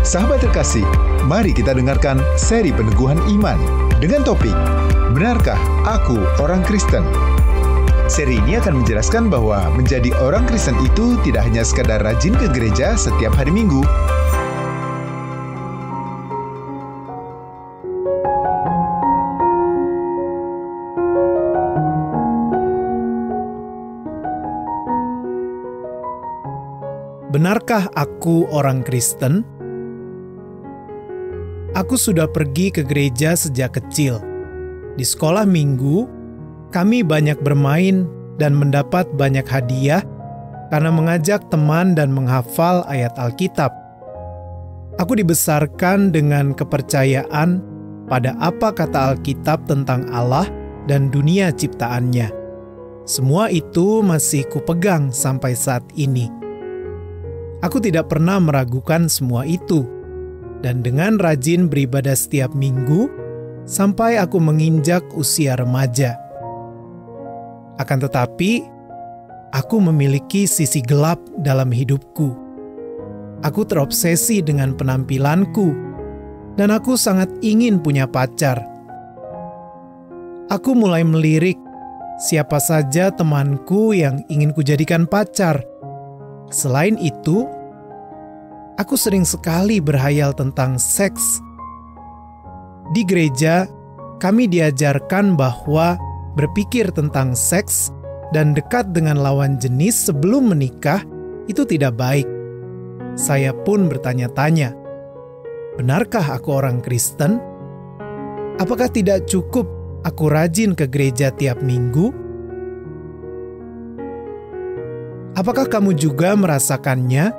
Sahabat terkasih, mari kita dengarkan seri peneguhan iman dengan topik Benarkah Aku Orang Kristen? Seri ini akan menjelaskan bahwa menjadi orang Kristen itu tidak hanya sekadar rajin ke gereja setiap hari Minggu. Benarkah aku orang Kristen? Aku sudah pergi ke gereja sejak kecil. Di sekolah minggu, kami banyak bermain dan mendapat banyak hadiah karena mengajak teman dan menghafal ayat Alkitab. Aku dibesarkan dengan kepercayaan pada apa kata Alkitab tentang Allah dan dunia ciptaannya. Semua itu masih kupegang sampai saat ini. Aku tidak pernah meragukan semua itu, dan dengan rajin beribadah setiap minggu, sampai aku menginjak usia remaja. Akan tetapi, aku memiliki sisi gelap dalam hidupku. Aku terobsesi dengan penampilanku, dan aku sangat ingin punya pacar. Aku mulai melirik siapa saja temanku yang ingin kujadikan pacar. Selain itu, aku sering sekali berhayal tentang seks. Di gereja, kami diajarkan bahwa berpikir tentang seks dan dekat dengan lawan jenis sebelum menikah itu tidak baik. Saya pun bertanya-tanya, benarkah aku orang Kristen? Apakah tidak cukup aku rajin ke gereja tiap minggu? Apakah kamu juga merasakannya?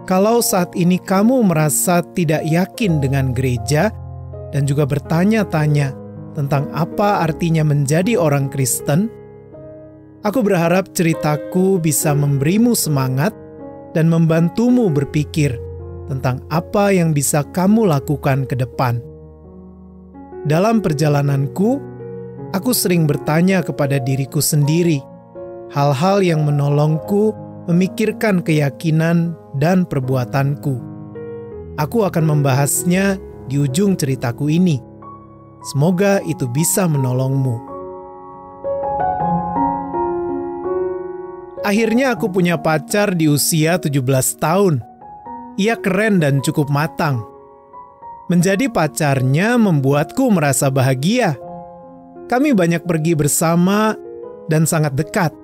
Kalau saat ini kamu merasa tidak yakin dengan gereja dan juga bertanya-tanya tentang apa artinya menjadi orang Kristen, aku berharap ceritaku bisa memberimu semangat dan membantumu berpikir tentang apa yang bisa kamu lakukan ke depan. Dalam perjalananku, aku sering bertanya kepada diriku sendiri, hal-hal yang menolongku memikirkan keyakinan dan perbuatanku. Aku akan membahasnya di ujung ceritaku ini. Semoga itu bisa menolongmu. Akhirnya aku punya pacar di usia 17 tahun. Ia keren dan cukup matang. Menjadi pacarnya membuatku merasa bahagia. Kami banyak pergi bersama dan sangat dekat.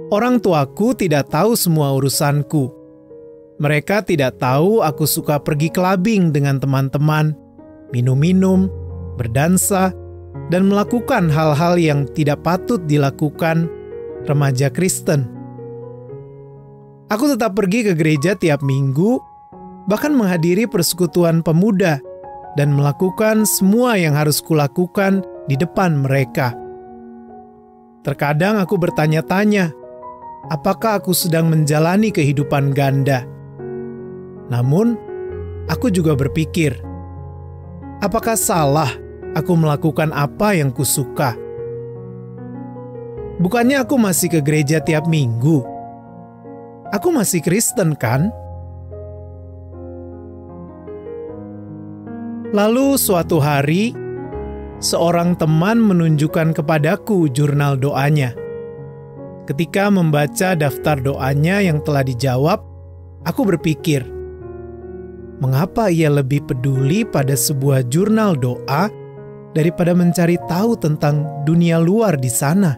Orang tuaku tidak tahu semua urusanku. Mereka tidak tahu aku suka pergi clubbing dengan teman-teman, minum-minum, berdansa, dan melakukan hal-hal yang tidak patut dilakukan remaja Kristen. Aku tetap pergi ke gereja tiap minggu, bahkan menghadiri persekutuan pemuda, dan melakukan semua yang harus kulakukan di depan mereka. Terkadang aku bertanya-tanya, apakah aku sedang menjalani kehidupan ganda? Namun, aku juga berpikir, apakah salah aku melakukan apa yang kusuka? Bukannya aku masih ke gereja tiap minggu? Aku masih Kristen, kan? Lalu suatu hari, seorang teman menunjukkan kepadaku jurnal doanya. Ketika membaca daftar doanya yang telah dijawab, aku berpikir, mengapa ia lebih peduli pada sebuah jurnal doa daripada mencari tahu tentang dunia luar di sana?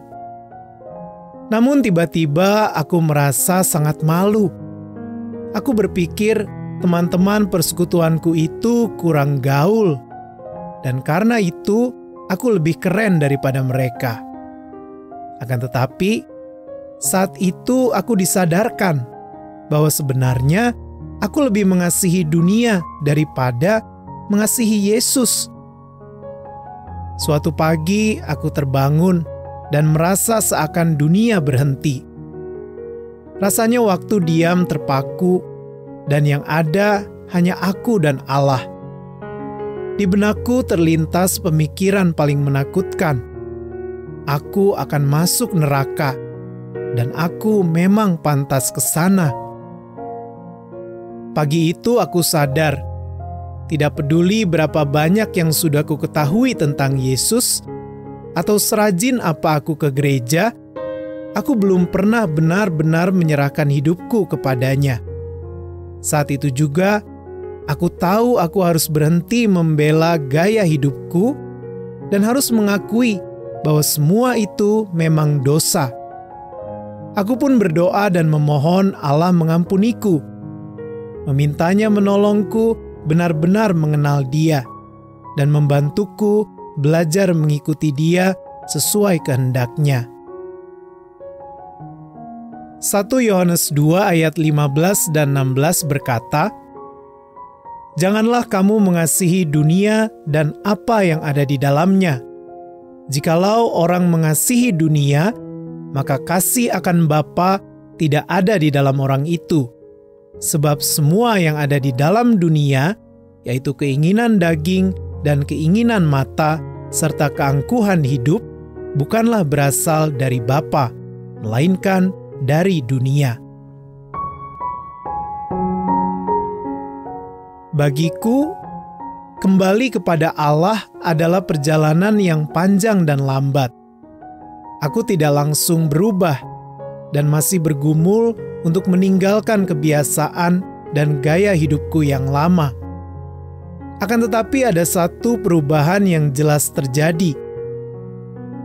Namun tiba-tiba aku merasa sangat malu. Aku berpikir teman-teman persekutuanku itu kurang gaul, dan karena itu aku lebih keren daripada mereka. Akan tetapi, saat itu aku disadarkan bahwa sebenarnya aku lebih mengasihi dunia daripada mengasihi Yesus. Suatu pagi aku terbangun dan merasa seakan dunia berhenti. Rasanya waktu diam terpaku dan yang ada hanya aku dan Allah. Di benakku terlintas pemikiran paling menakutkan. Aku akan masuk neraka. Dan aku memang pantas ke sana. Pagi itu aku sadar, tidak peduli berapa banyak yang sudah ku ketahui tentang Yesus, atau serajin apa aku ke gereja, aku belum pernah benar-benar menyerahkan hidupku kepadanya. Saat itu juga, aku tahu aku harus berhenti membela gaya hidupku dan harus mengakui bahwa semua itu memang dosa. Aku pun berdoa dan memohon Allah mengampuniku, memintanya menolongku benar-benar mengenal Dia dan membantuku belajar mengikuti Dia sesuai kehendak-Nya. 1 Yohanes 2 ayat 15 dan 16 berkata, "Janganlah kamu mengasihi dunia dan apa yang ada di dalamnya. Jikalau orang mengasihi dunia, maka kasih akan Bapa tidak ada di dalam orang itu. Sebab semua yang ada di dalam dunia, yaitu keinginan daging dan keinginan mata, serta keangkuhan hidup, bukanlah berasal dari Bapa, melainkan dari dunia." Bagiku, kembali kepada Allah adalah perjalanan yang panjang dan lambat. Aku tidak langsung berubah dan masih bergumul untuk meninggalkan kebiasaan dan gaya hidupku yang lama. Akan tetapi ada satu perubahan yang jelas terjadi.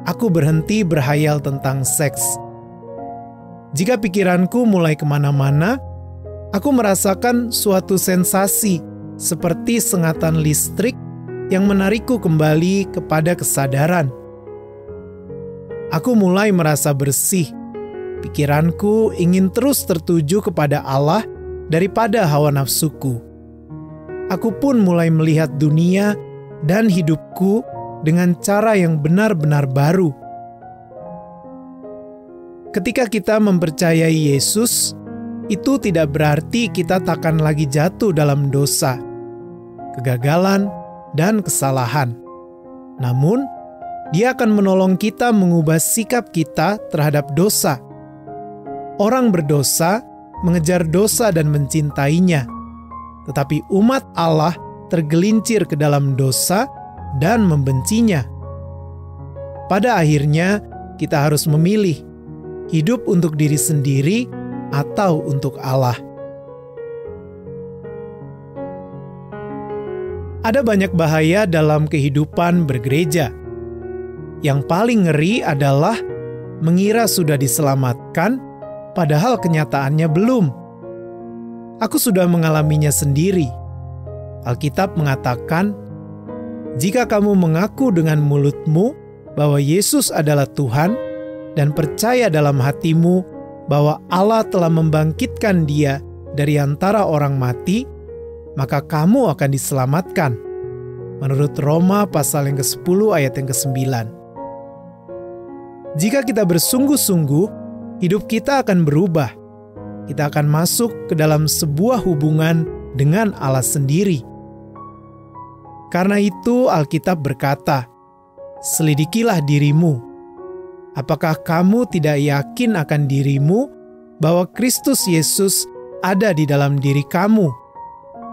Aku berhenti berhayal tentang seks. Jika pikiranku mulai kemana-mana, aku merasakan suatu sensasi seperti sengatan listrik yang menarikku kembali kepada kesadaran. Aku mulai merasa bersih. Pikiranku ingin terus tertuju kepada Allah daripada hawa nafsuku. Aku pun mulai melihat dunia dan hidupku dengan cara yang benar-benar baru. Ketika kita mempercayai Yesus, itu tidak berarti kita takkan lagi jatuh dalam dosa, kegagalan, dan kesalahan. Namun, Dia akan menolong kita mengubah sikap kita terhadap dosa. Orang berdosa mengejar dosa dan mencintainya, tetapi umat Allah tergelincir ke dalam dosa dan membencinya. Pada akhirnya, kita harus memilih hidup untuk diri sendiri atau untuk Allah. Ada banyak bahaya dalam kehidupan bergereja. Yang paling ngeri adalah mengira sudah diselamatkan, padahal kenyataannya belum. Aku sudah mengalaminya sendiri. Alkitab mengatakan, "Jika kamu mengaku dengan mulutmu bahwa Yesus adalah Tuhan dan percaya dalam hatimu bahwa Allah telah membangkitkan Dia dari antara orang mati, maka kamu akan diselamatkan." Menurut Roma pasal yang ke-10 ayat yang ke-9. Jika kita bersungguh-sungguh, hidup kita akan berubah. Kita akan masuk ke dalam sebuah hubungan dengan Allah sendiri. Karena itu Alkitab berkata, "Selidikilah dirimu. Apakah kamu tidak yakin akan dirimu bahwa Kristus Yesus ada di dalam diri kamu?"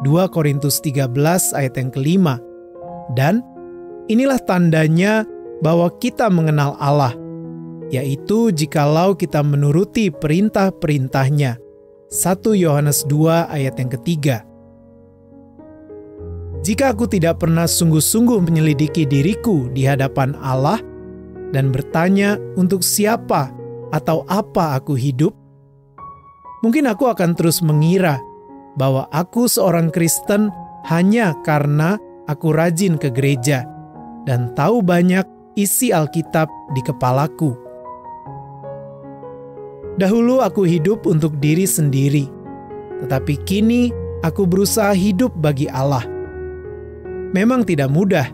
2 Korintus 13 ayat yang ke-5. Dan inilah tandanya bahwa kita mengenal Allah, yaitu jikalau kita menuruti perintah-perintahnya. 1 Yohanes 2 ayat yang ke-3. Jika aku tidak pernah sungguh-sungguh menyelidiki diriku di hadapan Allah dan bertanya untuk siapa atau apa aku hidup, mungkin aku akan terus mengira bahwa aku seorang Kristen hanya karena aku rajin ke gereja dan tahu banyak isi Alkitab di kepalaku. Dahulu aku hidup untuk diri sendiri, tetapi kini aku berusaha hidup bagi Allah. Memang tidak mudah,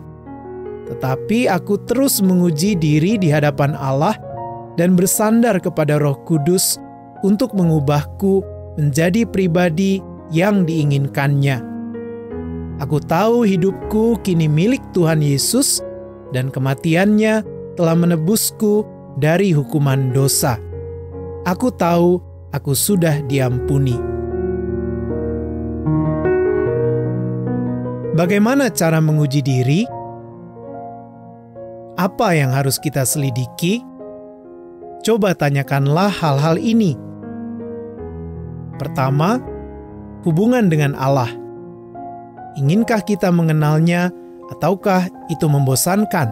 tetapi aku terus menguji diri di hadapan Allah dan bersandar kepada Roh Kudus untuk mengubahku menjadi pribadi yang diinginkannya. Aku tahu hidupku kini milik Tuhan Yesus dan kematiannya telah menebusku dari hukuman dosa. Aku tahu aku sudah diampuni. Bagaimana cara menguji diri? Apa yang harus kita selidiki? Coba tanyakanlah hal-hal ini. Pertama, hubungan dengan Allah. Inginkah kita mengenalnya ataukah itu membosankan?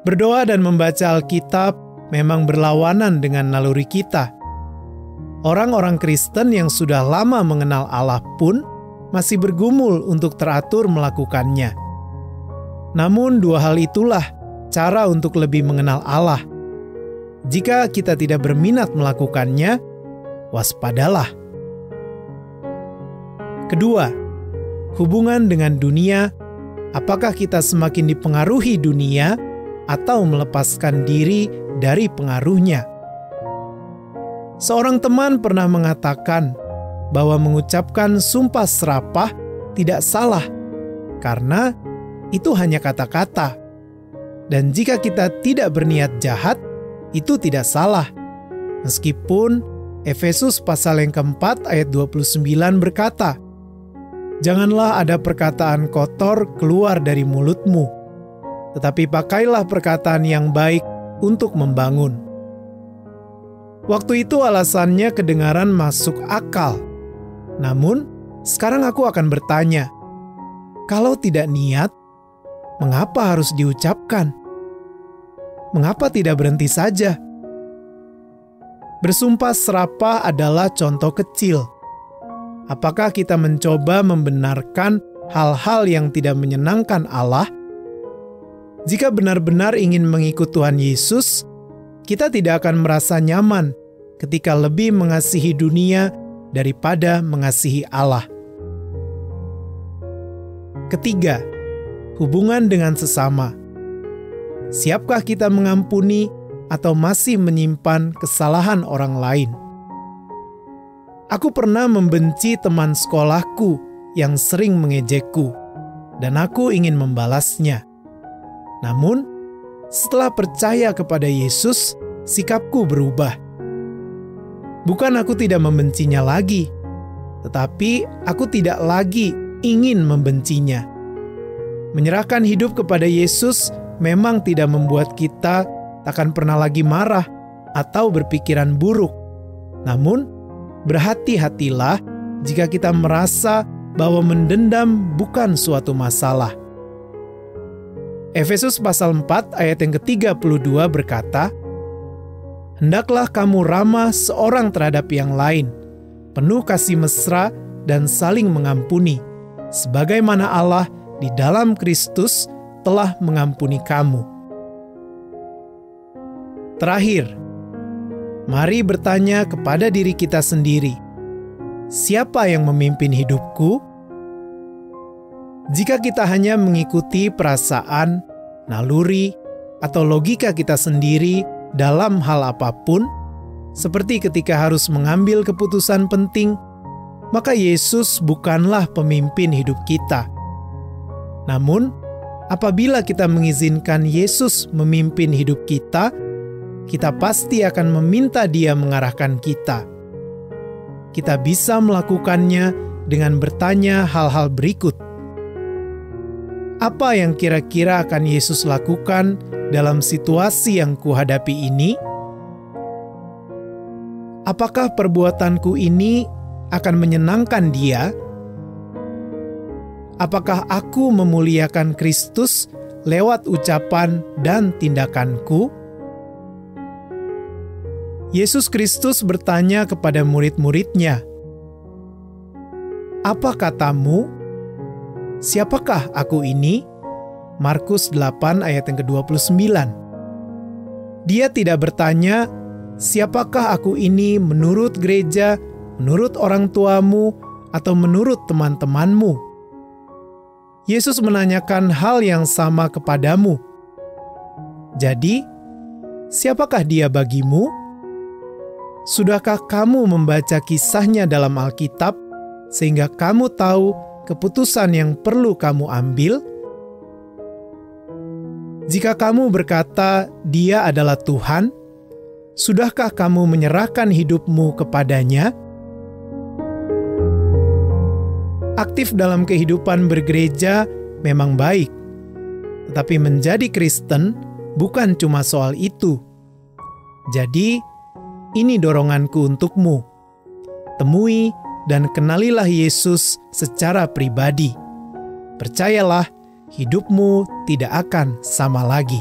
Berdoa dan membaca Alkitab memang berlawanan dengan naluri kita. Orang-orang Kristen yang sudah lama mengenal Allah pun masih bergumul untuk teratur melakukannya. Namun dua hal itulah cara untuk lebih mengenal Allah. Jika kita tidak berminat melakukannya, waspadalah. Kedua, hubungan dengan dunia. Apakah kita semakin dipengaruhi dunia atau melepaskan diri dari pengaruhnya? Seorang teman pernah mengatakan bahwa mengucapkan sumpah serapah tidak salah, karena itu hanya kata-kata. Dan jika kita tidak berniat jahat, itu tidak salah. Meskipun Efesus pasal yang keempat ayat 29 berkata, "Janganlah ada perkataan kotor keluar dari mulutmu, tetapi pakailah perkataan yang baik untuk membangun." Waktu itu alasannya kedengaran masuk akal. Namun, sekarang aku akan bertanya, kalau tidak niat, mengapa harus diucapkan? Mengapa tidak berhenti saja? Bersumpah serapah adalah contoh kecil. Apakah kita mencoba membenarkan hal-hal yang tidak menyenangkan Allah? Jika benar-benar ingin mengikut Tuhan Yesus, kita tidak akan merasa nyaman ketika lebih mengasihi dunia daripada mengasihi Allah. Ketiga, hubungan dengan sesama. Siapkah kita mengampuni atau masih menyimpan kesalahan orang lain? Aku pernah membenci teman sekolahku yang sering mengejekku, dan aku ingin membalasnya. Namun, setelah percaya kepada Yesus, sikapku berubah. Bukan aku tidak membencinya lagi, tetapi aku tidak lagi ingin membencinya. Menyerahkan hidup kepada Yesus memang tidak membuat kita takkan pernah lagi marah atau berpikiran buruk. Namun, berhati-hatilah jika kita merasa bahwa mendendam bukan suatu masalah. Efesus pasal 4 ayat yang ke-32 berkata, "Hendaklah kamu ramah seorang terhadap yang lain, penuh kasih mesra dan saling mengampuni, sebagaimana Allah di dalam Kristus telah mengampuni kamu." Terakhir, mari bertanya kepada diri kita sendiri, siapa yang memimpin hidupku? Jika kita hanya mengikuti perasaan, naluri, atau logika kita sendiri dalam hal apapun, seperti ketika harus mengambil keputusan penting, maka Yesus bukanlah pemimpin hidup kita. Namun, apabila kita mengizinkan Yesus memimpin hidup kita, kita pasti akan meminta Dia mengarahkan kita. Kita bisa melakukannya dengan bertanya hal-hal berikut. Apa yang kira-kira akan Yesus lakukan dalam situasi yang kuhadapi ini? Apakah perbuatanku ini akan menyenangkan Dia? Apakah aku memuliakan Kristus lewat ucapan dan tindakanku? Yesus Kristus bertanya kepada murid-muridnya, "Apa katamu? Siapakah aku ini?" Markus 8 ayat yang ke-29. Dia tidak bertanya, "Siapakah aku ini menurut gereja, menurut orang tuamu, atau menurut teman-temanmu?" Yesus menanyakan hal yang sama kepadamu. Jadi, siapakah Dia bagimu? Sudahkah kamu membaca kisahnya dalam Alkitab sehingga kamu tahu keputusan yang perlu kamu ambil? Jika kamu berkata Dia adalah Tuhan, sudahkah kamu menyerahkan hidupmu kepadanya? Aktif dalam kehidupan bergereja memang baik, tetapi menjadi Kristen bukan cuma soal itu. Jadi, ini doronganku untukmu. Temui dan kenalilah Yesus secara pribadi. Percayalah, hidupmu tidak akan sama lagi.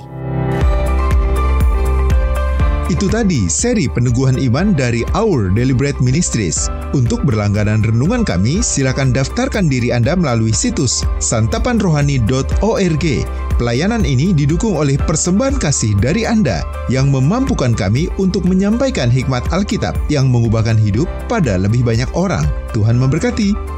Itu tadi seri peneguhan iman dari Our Deliberate Ministries. Untuk berlangganan renungan kami, silakan daftarkan diri Anda melalui situs santapanrohani.org. Pelayanan ini didukung oleh persembahan kasih dari Anda yang memampukan kami untuk menyampaikan hikmat Alkitab yang mengubahkan hidup pada lebih banyak orang. Tuhan memberkati.